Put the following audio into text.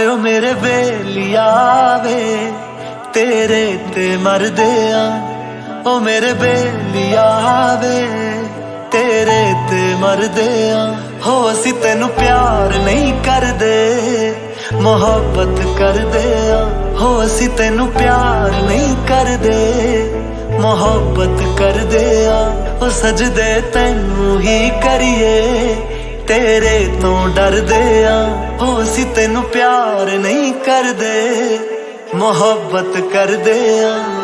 हायो मेरे बेलिया वे तेरे ते मरदे आ, ओ मेरे बेलिया वे तेरे ते मरदे आ। हो असी तेनू प्यार नहीं करदे मोहब्बत करदे आ, हो असी तेनू प्यार नहीं करदे मोहब्बत करदे आ। ओ सजदे तेनू ही करिए तेरे तो डरदे आ, हो असी तेनू प्यार नहीं करदे मोहब्बत करदे आ।